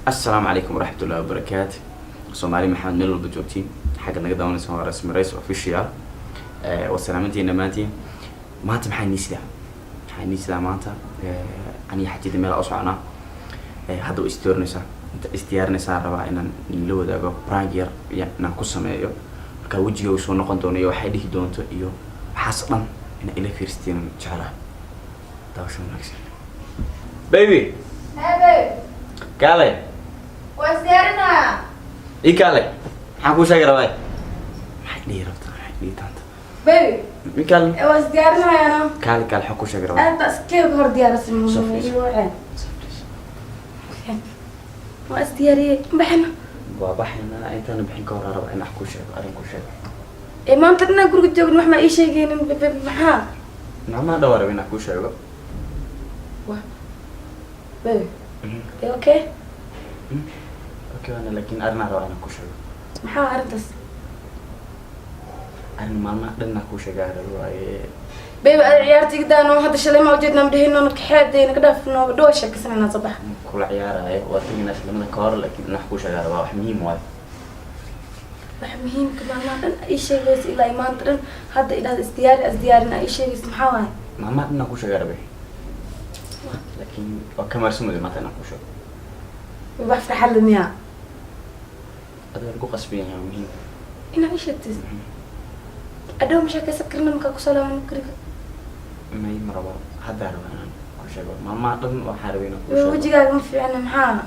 السلام عليكم ورحمة الله وبركاته. سومالي محمد ميلو بجوتين حق نقدر نسمع رسم رئيس أوفيشيال. والسلامتي نماتي ما أنت محنيس لا ما أنت أنا حكيت ميل أصعنا هذا استيرنسا أنت استيرنسا ربع إن اللو ده جو براجير يعني نقص ما يو كوجي وسون قندوني وحده دونتو يو حصلا إن إلى فيرستين شهرة تاسم نكسر بيبي Hey كالي what's there إيه كالي حكوا شجرة باي حدي ربط حدي تانت baby ميكال what's there أنا كالي حكوا شجرة باي أنت كيف هردي على اسمه يوعين what's there بحنا وبحنا أنت أنا بحين كورة ربع إن حكوا شجرة أنا كل شجرة إيه ما أنت لنا قرق جوج محما إيش يجين بمحا نعم ما دور بين حكوا شجرة baby إيه أوكي أوكي أنا لكن أنا ربع إن حكوا شجرة محا عرفتس أنا ما دنا حكوا شجرة ربع baby عيارتي قدانو هذا شلي ما وجدنا مدهنا نكحاد نقدر إنه دوشة كسرنا صباح كل عيارة هاي وأتيجي ناس لما كار لكن نحكوا شجرة ربع حميم واي مهم كمان ما أي شيء بس إلا إيمان ترن هذا إذا ازديارنا أي شيء اسمه حواي ما دنا حكوا شجرة به لكن وكم رسمه ما تنا حكوا شجرة ببحث حل المياه هذا رجوع قصبي يعني مهم إنا إيش تز أدو مش هكسكرنا مكاكو سلام كريك ما يمروا هذا ربع كل شجرة ما دنا وحاربين حكوا شجرة وجي قاعد في عنا محا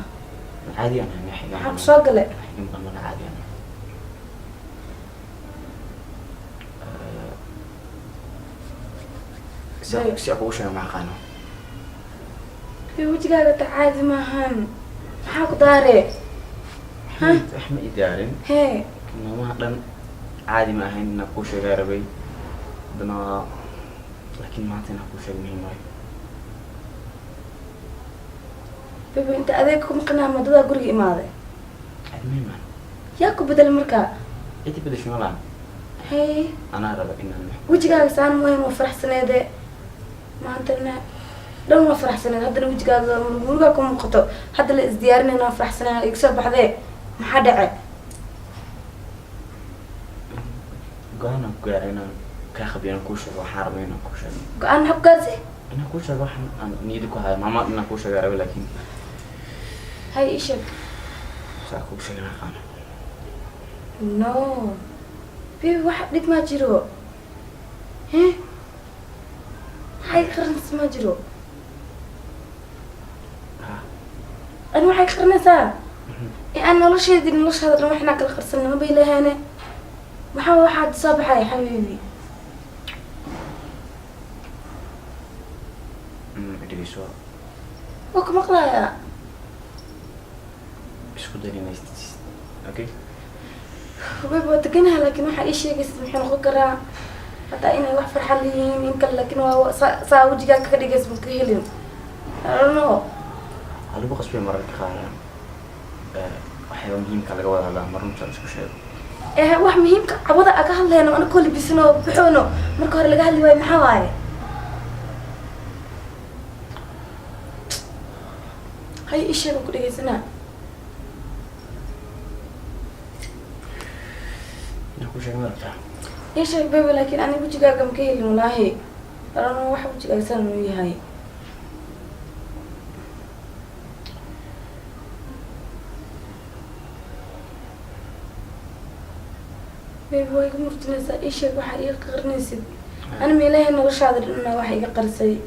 عادي أنا نحكي محا صقلة يمكن أنا عادي أنا سأقول شيء مع خانه في وجي قاعد عادي ما هن محا قداري ها إحنا إدارين هي إنه ما دنا عادي ما هين نقول شيء غير بي دنا لكن ما تنقول شيء مهم واي بيبي أنت أذيكم قناة مدة قرقي ماذا المهم ياكو بدل مركا أنت بدي شو ملان هي أنا أرى إن وجي قاعد سان مهم وفرح سنة ده ما أنتنا لو ما فرح سنة هذا وجي قاعد مرقاكم مقطع هذا اللي ازديارنا أنا فرح سنة يكسب بحذاء ما حدا عاد قانا قارنا كخبينا كوشة وحاربينا كوشة أنا حب قازي أنا كوشة واحد أنا نيدك هاي ما أنا كوشة غير لكن هاي إيشك سأكوشة غير خانة نو في واحد ليك ما جرو ها هاي خرنس ما جرو أنا واحد خرنسا أنا ولا شيء دي نلش هذا لما إحنا كل خرسنا ما بيله هنا محاول واحد صباح يا حبيبي أدري سوا وكم أقرأ إيش كده لي ناس أوكي حبيبي وتكنها لكن واحد إيش يقسم حين خكرة حتى إني واحد فرحان لي يمكن لكن هو ساوي جاك كده يقسم كهيلين I don't know هل بقص في مرة كخايا waxay muhiim ka laga wada hadlaa marunta isku sheego wax muhiimka abada aga hadlayno ana kulli bisno bixoono marka hore laga hadli way maxaa waaye hay isheego ku dhageysana ina ku sheego marka isheeg bebe laakiin ani wajigaaga ma ka helin walaahi arano wax wajigaaga san uu yahay بيبي وايد مرتنسة إيش واحد يقرنيسد أنا ميلاه إنه رش هذا إنه واحد يقرسي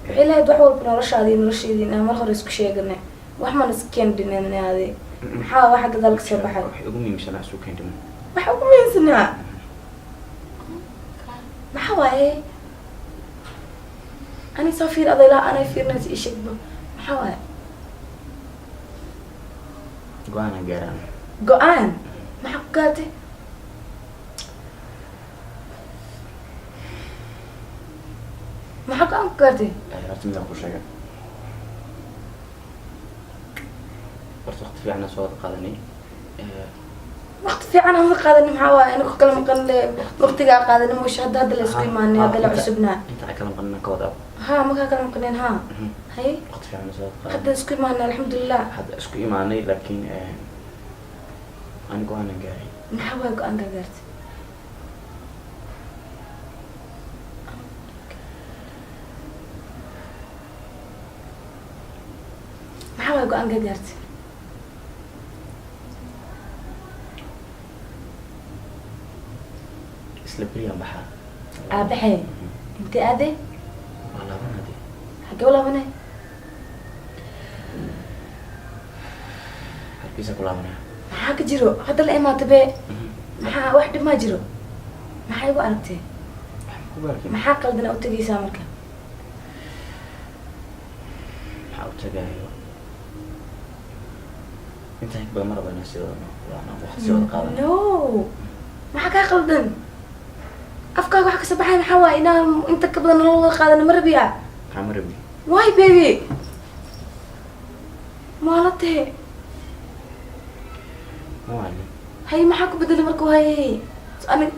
عيله دحول بنا رش هذه رش هذه إنه مرة رزق شيء قلنا وإحنا نسكين دينا هذه محا واحد ذلك سبحة أقومي مش أنا سوكين دم محا أقومي سنة محا واي أنا سافير أضي لا أنا فير ناس إيش يقبل محا واي قوانا جيران قوان محا قاتي ما حق أنكرتي رتم ذا كل شيء برضو وقت في عنا صوت قادني وقت في عنا هذا قادني محاوى أنا كلام قل وقت قاعد قادني مش هذا اللي اسمه ماني هذا اللي عصبنا أنت كلام قلنا كوضع ها ما كلام قلنا ها هاي waqti fiican soo qaad hadda isku imaanay alxamdulilah hadda isku imaanay laakiin anigu aan gaaray maxaa waa go-aan ka gaartay maxaa waa go-aan ka gaartay isla beriyan baxaa aabaxee intee aaday waa laabanade xagee u laabanay halkiisa ku laabanaya maxaa ka jiro hadda la imaata be maxaa wax dhib maa jiro maxay igu aragtee waxaan ku barkin maxaa qaldana u tegaysaa marka maxaa u tagaayo intaan ka badan maraba inaan sidoo waana waqti sii wada qaadan no maxaa kaa qaldan afkaaga wax kasoo baxay maxaa waaye inaan inta ka badan nala wada qaadano ma rabiya maxaa ma rabi why baby maala tahe ma waalin hay maxaa ku bedelay markuu hayay anig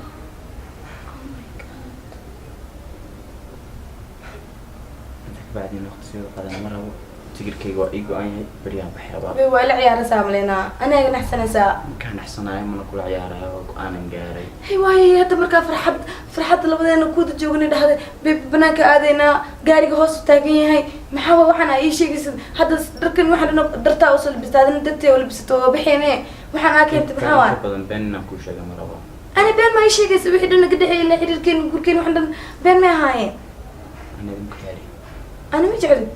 inta ka bacdi inaan waqti sii wada qaadan ma rabo tigirkayga waa ii go-an yahay beriyaan baxay abaa baby waa ila ciyaaraysaa maleynaa aniga naxsanaysaa markaan naxsanayo mana kula ciyaarayo oo go-aanan gaaray hay waaye hadda markaa farxadda labadeena kuwada joogana dhahday baby banaanka aadaynaa gaariga hoos u taagan yahay maxaa waa waxaan aa ii sheegaysid hadda dharkan waxaan dhana dartaa usoo labistaa adina dartee oo labisato waa baxeene waxaan aa keentay maxaa waa ka badan been inaan kuu sheega ma rabo ani been ma ii sheegaysa wixii dhan naga dhexeeyay ilaa xiriirkeen gurkeen waxaan dhan been may ahaayeen ana idinku taari ani ma jeclin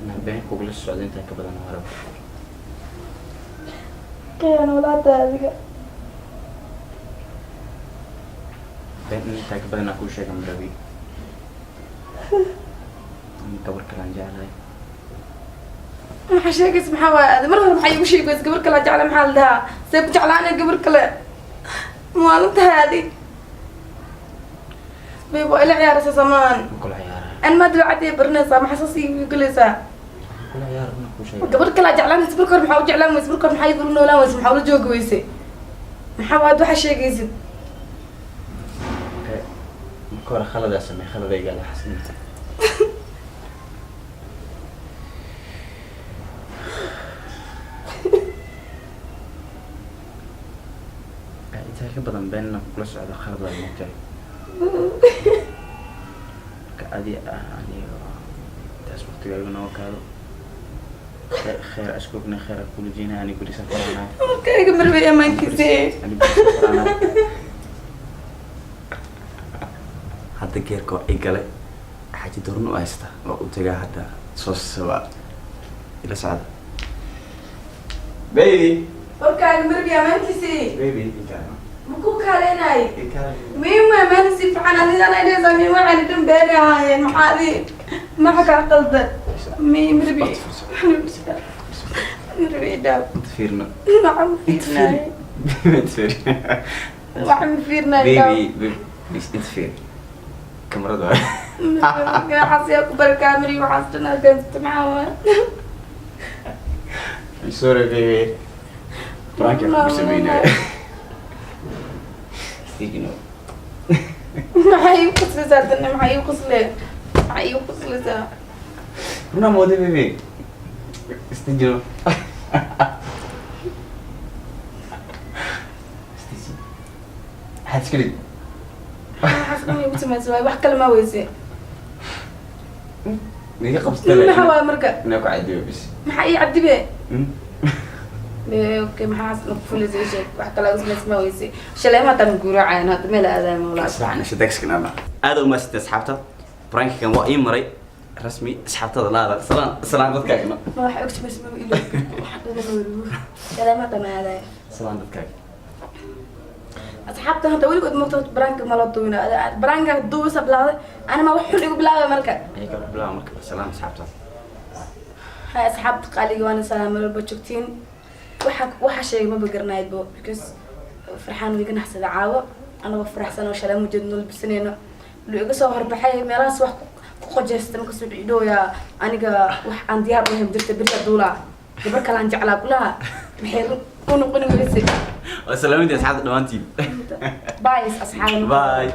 inaan been kugula socdo intaan ka badan ma rabo qiyaan walaada adiga been intaan ka badan inaan kuu sheega ma rabi gabar kalaan jeclahay maxaa sheegaysa maxaa waaye adi mar hore maxaa iigu sheegaysa gabar kale jecla maxaa la dhahaa see ku jeclaanay gabar kale maalin tahay adi bayb waa ila ciyaaraysaa samaan ma kula ciyaarayo an maa dabeecadii baranaysaa maxaa saas iigu galaysaa kula ciyaar inaan kuu sheega gabar kale jeclaanaysa marka hore maxaa u jeclaan weyse marka hore maxaa idula noolaan weyse maxaa ula joogi weyse maxaa waad waxaa sheegaysid marka hore khaladaa samey khaladayga la xasinta intaa ka badan been inaan kugula socdo khalad waa moogtahay marka adi aniga intaas waqtigaaga noo kaado خير أشكرك خير كل جينا أنا كل سفر أنا markayga marway amaankiise أنا كل سفر أنا هذا كيركو إيجالي حاجة دورنا واسطة وأتجاه هذا صوص سوا إلى سعادة بيبي markayga marway amaankiise بيبي إيجالي makuu kaaleenay إيجالي miin waa maalin si fiican anidan ay leedahay miin waxaan dhan beeri ahaayeen maxaadi maxa kaa qaldan miin marway marway dhaab تفيرنا waxaan fiirnay تفير waxaan fiirnay بيبي بيبي تفير كاميرا ده waxaas yaa ku bari kaamiri waxaas dhan agansta maxaa waa sorry baby prank No, aku semina no. you know maxaa iigu qoslaysaa dana maxaa iigu qoslee maxaa iigu qoslaysaa una mode baby استجنو هتشكلي waxaas dhan iigu samaysa waay wax kale maa weyse نيجي قبضت maxaa waay marka انا قاعد بس maxaa ii cadibe okay maxaas nagu fulisay sheeg wax kale ugu samaysa maa weyse shalay ma tan guuracayaan hadda meel aadaay mawlaa اسمع انا شدكش كنا هذا ما ست اصحابته برانك كان واي مري رسمي اصحابته لا سلام dadkaagna ma waxa ugu samaysa maa ilo wax dhan shalay ma tan aadaay سلام dadkaag asxaabta hadda weligood moogta baraanka ma la duwina baraanka duwisa bilaawday ana ma wax xun igu bilaabay marka ay ka bilaw marka سلام اصحابته hay asxaabta qaaliga waana salaamalo ba joogtiin waxa sheegay ma bagarnaaybo because farxaan wiiga naxsada caawo anagoo faraxsan oo shalay mujad nol bisanayno lu iga soo horbaxay meelahaas wax ku qojeesta marka soo dhidhooya aniga wax aan diyaar u ahayn jirta beriga duula gabar kale aan jeclaa kulaha maxay u noqon weysay وسلامتي اصحاب دوانتي باي asxaabna باي